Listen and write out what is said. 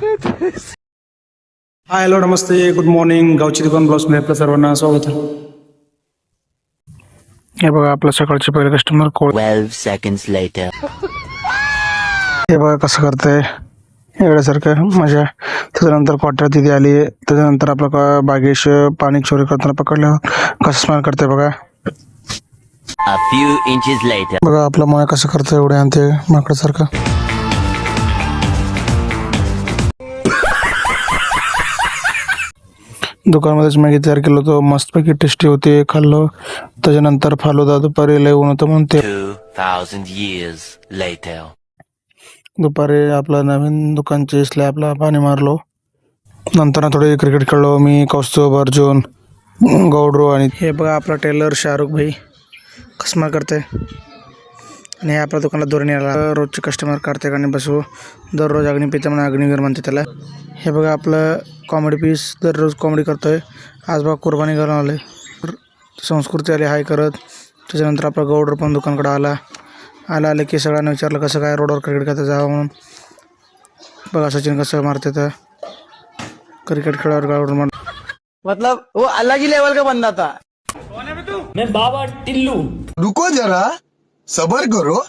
Hi hello नमस्ते good morning. गावची दुकान ब्लॉग्समध्ये आपल्या सर्वांना स्वागत आहे. हे बघा आपलं सकाळचे पहिले कस्टमर कोण 12 seconds later. हे बघा कसं करतंय एवढ्यासारखं मजा. त्याच्यानंतर क्वार्टर तिथे आली. त्याच्यानंतर आपलं बागेश पाणी चोरी करताना पकडलं कसं स्माइल करतंय बघा. A few inches later. बघा आपलं मोया कसं करतंय एवढे आणते माकडासारखं. दुकानामध्येच मॅगी तयार केलं होतं, मस्तपैकी टेस्टी होते, खाल्लं. त्याच्यानंतर फालुदा दुपारी लय ऊन होतं म्हणून ते 2000 years later. दुपारी आपलं नवीन दुकानचे स्लॅबला पाणी मारलो. नंतर थोडे क्रिकेट खेळलो मी, कौस्तुभ, अर्जुन, गौडरो आणि हे बघा आपला टेलर शाहरुख भाई कसमा करते. आणि हे आपल्या दुकानाला धोरण आला. रोजचे कस्टमर कार्तिक आणि बसू दररोज अग्नी पिता म्हणून अग्निवीर म्हणते त्याला. हे बघा आपलं कॉमेडी पीस दररोज कॉमेडी करतोय. आज बघा कुर्बानी घालून आले, संस्कृती आली हाय करत. त्याच्यानंतर आपला गौडर पण दुकानकडे आले की सगळ्यांना विचारलं कसं काय रोडवर क्रिकेट खेळता जावं म्हणून. बघा सचिन कसं मारते तर क्रिकेट खेळावर गौडर मार. मतलब वो अलग ही लेवल का बंदा था. रुको जरा सबर करो.